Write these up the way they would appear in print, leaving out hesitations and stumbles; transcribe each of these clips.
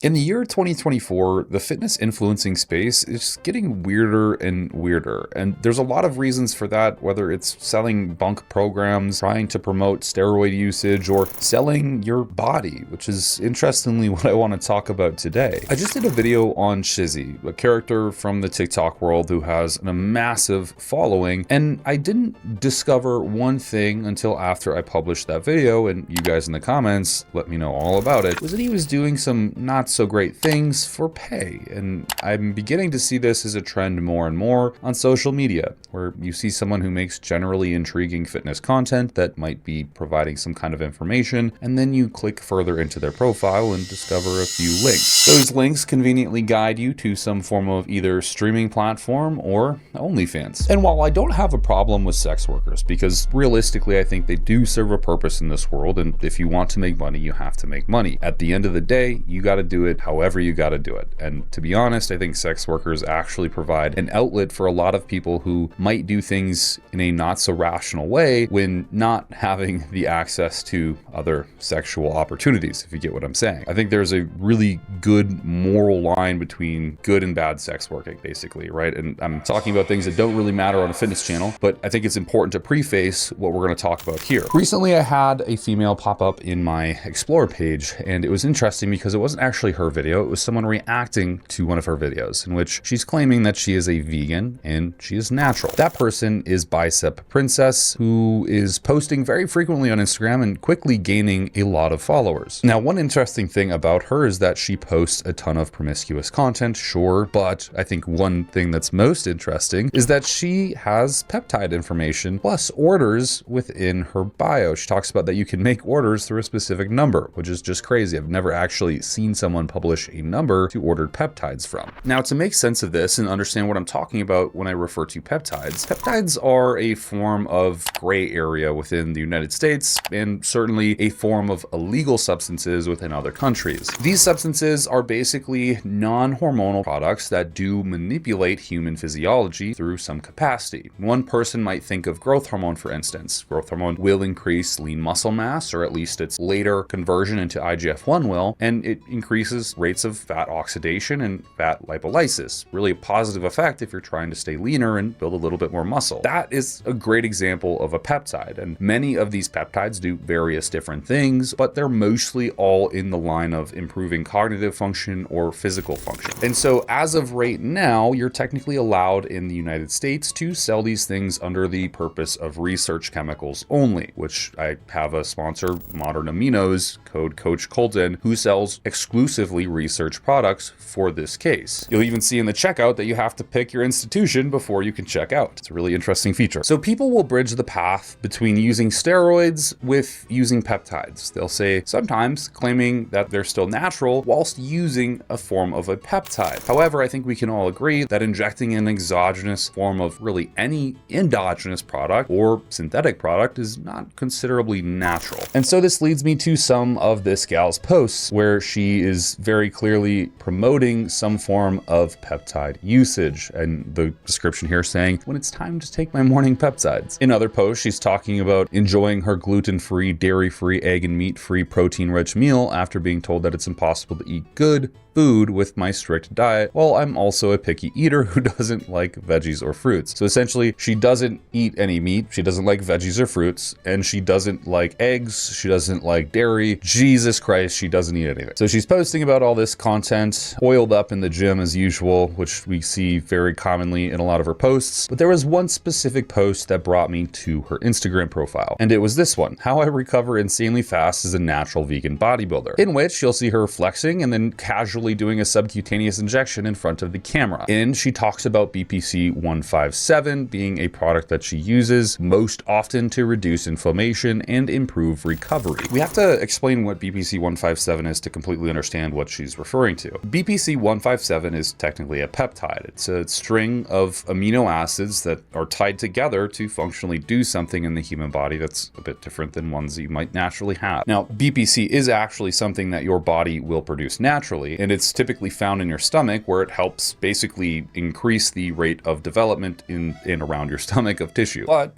In the year 2024, the fitness influencing space is getting weirder and weirder, and there's a lot of reasons for that, whether it's selling bunk programs, trying to promote steroid usage, or selling your body, which is interestingly what I want to talk about today. I just did a video on Shizzy, a character from the TikTok world who has a massive following, and I didn't discover one thing until after I published that video, and you guys in the comments let me know all about it, was that he was doing some not so great things for pay. And I'm beginning to see this as a trend more and more on social media, where you see someone who makes generally intriguing fitness content that might be providing some kind of information, and then you click further into their profile and discover a few links. Those links conveniently guide you to some form of either streaming platform or Onlyfans. And while I don't have a problem with sex workers, because realistically I think they do serve a purpose in this world, and if you want to make money, you have to make money. At the end of the day, you got to do it however you got to do it. And to be honest, I think sex workers actually provide an outlet for a lot of people who might do things in a not so rational way when not having the access to other sexual opportunities, if you get what I'm saying. I think there's a really good moral line between good and bad sex working, basically, right? And I'm talking about things that don't really matter on a fitness channel, but I think it's important to preface what we're going to talk about here. Recently, I had a female pop up in my Explore page, and it was interesting because it wasn't actually her video. It was someone reacting to one of her videos in which she's claiming that she is a vegan and she is natural. That person is Bicep Princess, who is posting very frequently on Instagram and quickly gaining a lot of followers. Now, one interesting thing about her is that she posts a ton of promiscuous content, sure, but I think one thing that's most interesting is that she has peptide information plus orders within her bio. She talks about that you can make orders through a specific number, which is just crazy. I've never actually seen someone publish a number to order peptides from. Now, to make sense of this and understand what I'm talking about when I refer to peptides, peptides are a form of gray area within the United States and certainly a form of illegal substances within other countries. These substances are basically non-hormonal products that do manipulate human physiology through some capacity. One person might think of growth hormone, for instance. Growth hormone will increase lean muscle mass, or at least its later conversion into IGF-1 will, and it increases rates of fat oxidation and fat lipolysis. Really a positive effect if you're trying to stay leaner and build a little bit more muscle. That is a great example of a peptide, and many of these peptides do various different things, but they're mostly all in the line of improving cognitive function or physical function. And so as of right now, you're technically allowed in the United States to sell these things under the purpose of research chemicals only, which I have a sponsor, Modern Aminos, code Coach Kolton, who sells exclusively research products for this case. You'll even see in the checkout that you have to pick your institution before you can check out. It's a really interesting feature. So people will bridge the path between using steroids with using peptides. They'll say sometimes claiming that they're still natural whilst using a form of a peptide. However, I think we can all agree that injecting an exogenous form of really any endogenous product or synthetic product is not considerably natural. And so this leads me to some of this gal's posts where she is very clearly promoting some form of peptide usage, and the description here saying, when it's time to take my morning peptides. In other posts, she's talking about enjoying her gluten-free, dairy-free, egg and meat-free, protein-rich meal after being told that it's impossible to eat good food with my strict diet, while I'm also a picky eater who doesn't like veggies or fruits. So essentially, she doesn't eat any meat, she doesn't like veggies or fruits, and she doesn't like eggs, she doesn't like dairy. Jesus Christ, she doesn't eat anything. So she's posting about all this content, oiled up in the gym as usual, which we see very commonly in a lot of her posts. But there was one specific post that brought me to her Instagram profile, and it was this one: how I recover insanely fast as a natural vegan bodybuilder, in which you'll see her flexing and then casually doing a subcutaneous injection in front of the camera. And she talks about BPC 157 being a product that she uses most often to reduce inflammation and improve recovery. We have to explain what BPC 157 is to completely understand what she's referring to. BPC 157 is technically a peptide. It's a string of amino acids that are tied together to functionally do something in the human body that's a bit different than ones that you might naturally have. Now, BPC is actually something that your body will produce produce naturally, and it's typically found in your stomach, where it helps basically increase the rate of development in and around your stomach of tissue. But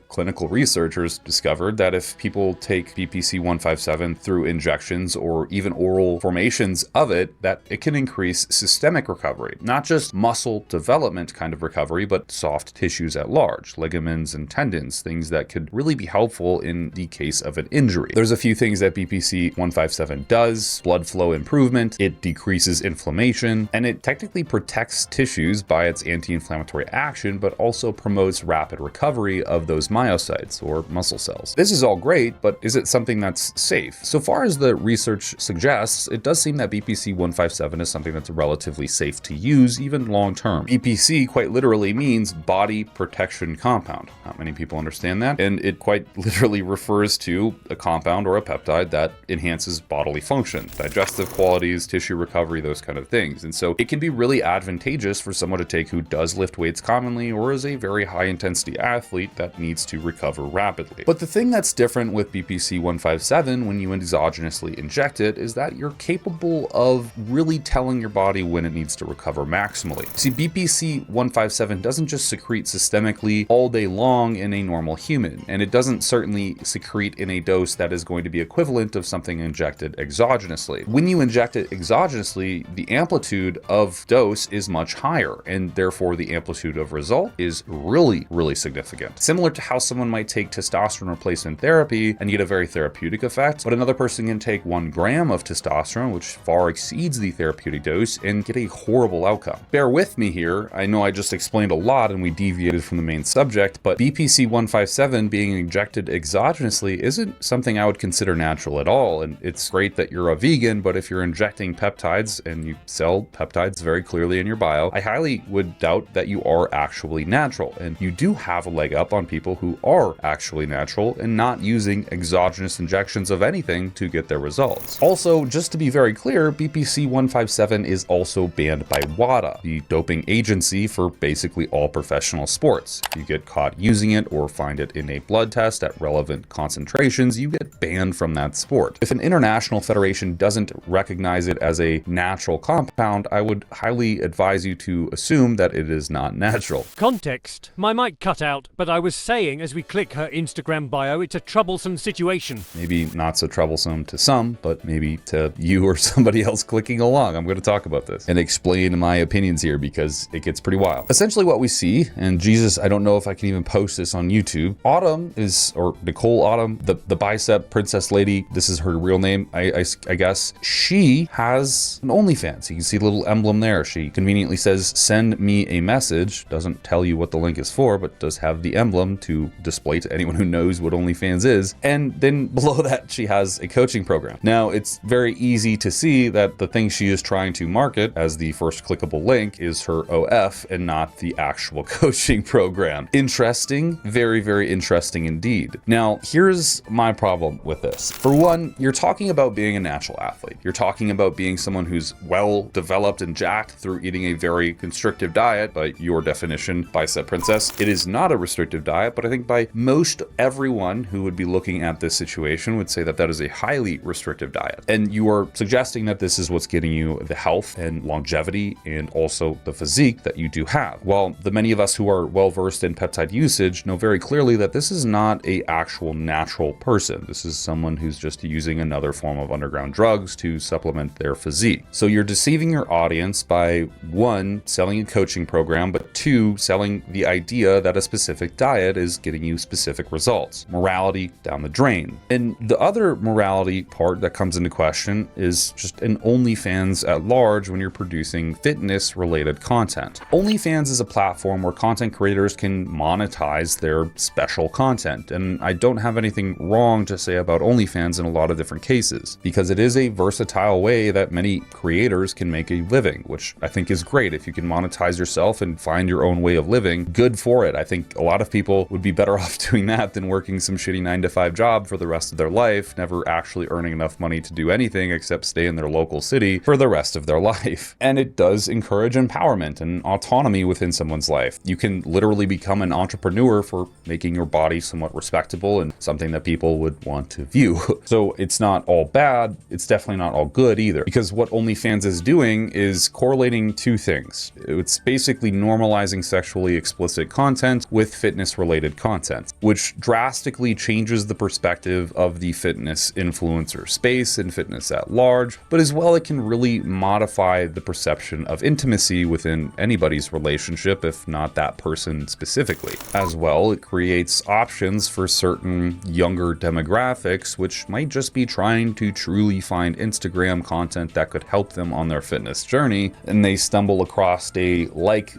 clinical researchers discovered that if people take BPC-157 through injections or even oral formations of it, that it can increase systemic recovery, not just muscle development kind of recovery, but soft tissues at large, ligaments and tendons, things that could really be helpful in the case of an injury. There's a few things that BPC-157 does: blood flow improvement, it decreases inflammation, and it technically protects tissues by its anti-inflammatory action, but also promotes rapid recovery of those myocytes or muscle cells. This is all great, but is it something that's safe? So far as the research suggests, it does seem that BPC-157 is something that's relatively safe to use, even long-term. BPC quite literally means body protection compound. Not many people understand that, and it quite literally refers to a compound or a peptide that enhances bodily function, digestive qualities, tissue recovery, those kind of things. And so it can be really advantageous for someone to take who does lift weights commonly or is a very high-intensity athlete that needs to recover rapidly. But the thing that's different with BPC-157 when you endogenously inject it is that you're capable of really telling your body when it needs to recover maximally. See, BPC-157 doesn't just secrete systemically all day long in a normal human, and it doesn't certainly secrete in a dose that is going to be equivalent of something injected exogenously. When you inject it exogenously, the amplitude of dose is much higher, and therefore the amplitude of result is really, really significant. Similar to how someone might take testosterone replacement therapy and get a very therapeutic effect, but another person can take 1 gram of testosterone, which far exceeds the therapeutic dose, and get a horrible outcome. Bear with me here. I know I just explained a lot and we deviated from the main subject, but BPC-157 being injected exogenously isn't something I would consider natural at all. And it's great that you're a vegan, but if you're injecting peptides, and you sell peptides very clearly in your bio, I highly would doubt that you are actually natural. And you do have a leg up on people who are actually natural and not using exogenous injections of anything to get their results. Also, just to be very clear, BPC-157 is also banned by WADA, the doping agency for basically all professional sports. If you get caught using it or find it in a blood test at relevant concentrations, you get banned from that sport. If an international federation doesn't recognize it as a natural compound, I would highly advise you to assume that it is not natural. Context. My mic cut out, but I was saying as we click her Instagram bio, it's a troublesome situation. Maybe not so troublesome to some, but maybe to you or somebody else clicking along. I'm going to talk about this and explain my opinions here because it gets pretty wild. Essentially what we see, and Jesus, I don't know if I can even post this on YouTube. Autumn is, or Nicole Autumn, the bicep princess lady, this is her real name, I guess. She has an OnlyFans. You can see the little emblem there. She conveniently says, "Send me a message." Doesn't tell you what the link is for, but does have the emblem to display to anyone who knows what OnlyFans is. And then below that, she has a coaching program. Now, it's very easy to see that the thing she is trying to market as the first clickable link is her OF and not the actual coaching program. Interesting, very, very interesting indeed. Now, here's my problem with this. For one, you're talking about being a natural athlete. You're talking about being someone who's well developed and jacked through eating a very constrictive diet, by your definition, bicep princess. It is not a restrictive diet, but I think by most everyone who would be looking at this situation would say that that is a highly restrictive diet. And you are suggesting that this is what's getting you the health and longevity and also the physique that you do have. Well, the many of us who are well versed in peptide usage know very clearly that this is not a actual natural person. This is someone who's just using another form of underground drugs to supplement their physique. So you're deceiving your audience by, one, selling a coaching program, but two, selling the idea that a specific diet is getting you specific results. Morality down the drain. And the other morality part that comes into question is just an OnlyFans at large when you're producing fitness related content. OnlyFans is a platform where content creators can monetize their special content. And I don't have anything wrong to say about OnlyFans in a lot of different cases, because it is a versatile way that many creators can make a living, which I think is great. If you can monetize yourself and find your own way of living, good for it. I think a lot of people would be better off doing that than working some shitty 9-to-5 job for the rest of their life, never actually earning enough money to do anything except stay in their local city for the rest of their life. And it does encourage empowerment and autonomy within someone's life. You can literally become an entrepreneur for making your body somewhat respectable and something that people would want to view. So it's not all bad. It's definitely probably not all good either, because what OnlyFans is doing is correlating two things. It's basically normalizing sexually explicit content with fitness-related content, which drastically changes the perspective of the fitness influencer space and fitness at large, but as well it can really modify the perception of intimacy within anybody's relationship, if not that person specifically. As well, it creates options for certain younger demographics, which might just be trying to truly find Instagram content that could help them on their fitness journey, and they stumble across a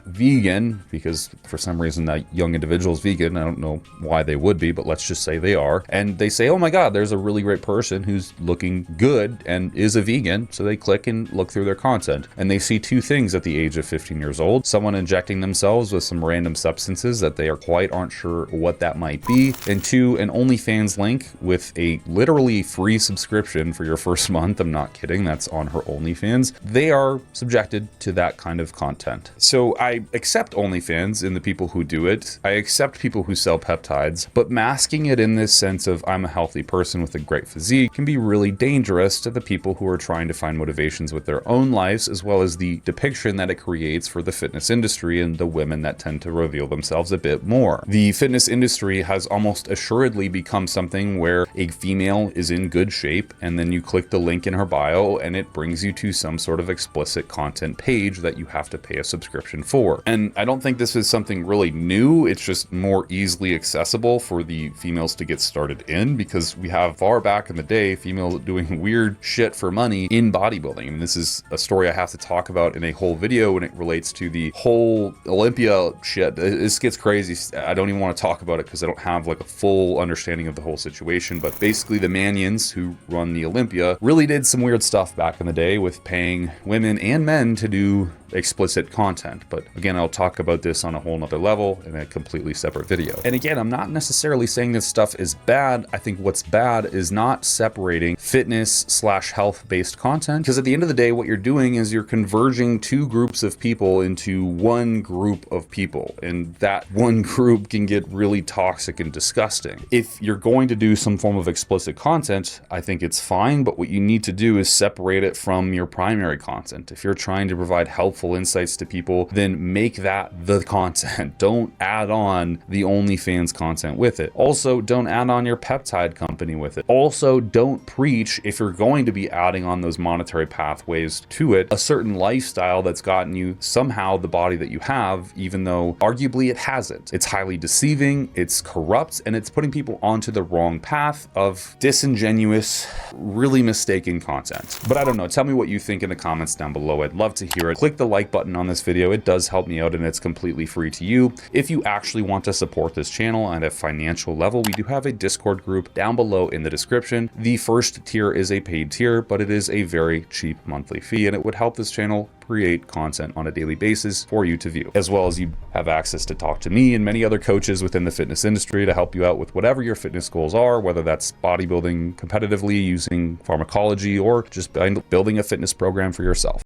vegan, because for some reason that young individual's vegan. I don't know why they would be, but let's just say they are. And they say, oh my God, there's a really great person who's looking good and is a vegan. So they click and look through their content, and they see two things at the age of 15 years old: someone injecting themselves with some random substances that they aren't sure what that might be, and two, an OnlyFans link with a literally free subscription for your first month. I'm not kidding, that's on her OnlyFans. They are subjected to that kind of content. So I accept OnlyFans in the people who do it. I accept people who sell peptides, but masking it in this sense of I'm a healthy person with a great physique can be really dangerous to the people who are trying to find motivations with their own lives, as well as the depiction that it creates for the fitness industry and the women that tend to reveal themselves a bit more. The fitness industry has almost assuredly become something where a female is in good shape, and then you click the link in her bio and it brings you to some sort of explicit content page that you have to pay a subscription for. And I don't think this is something really new. It's just more easily accessible for the females to get started in, because we have far back in the day females doing weird shit for money in bodybuilding. I mean, this is a story I have to talk about in a whole video when it relates to the whole Olympia shit. This gets crazy. I don't even want to talk about it because I don't have like a full understanding of the whole situation, but basically the Manions who run the Olympia really did some weird stuff back in the day with paying women and men to do explicit content. But again, I'll talk about this on a whole nother level in a completely separate video. And again, I'm not necessarily saying this stuff is bad. I think what's bad is not separating fitness/health based content, because at the end of the day, what you're doing is you're converging two groups of people into one group of people, and that one group can get really toxic and disgusting. If you're going to do some form of explicit content, I think it's fine, but what you need to do is separate it from your primary content. If you're trying to provide helpful insights to people, then make that the content. Don't add on the OnlyFans content with it. Also, don't add on your peptide company with it. Also, don't preach, if you're going to be adding on those monetary pathways to it, a certain lifestyle that's gotten you somehow the body that you have, even though arguably it hasn't. It's highly deceiving, it's corrupt, and it's putting people onto the wrong path of disingenuous, really mistaken content. But I don't know, tell me what you think in the comments down below. I'd love to hear it. Click the like button on this video. It does help me out, and it's completely free to you. If you actually want to support this channel at a financial level, we do have a Discord group down below in the description. The first tier is a paid tier, but it is a very cheap monthly fee, and it would help this channel create content on a daily basis for you to view, as well as you have access to talk to me and many other coaches within the fitness industry to help you out with whatever your fitness goals are, whether that's bodybuilding competitively using pharmacology or just building a fitness program for yourself.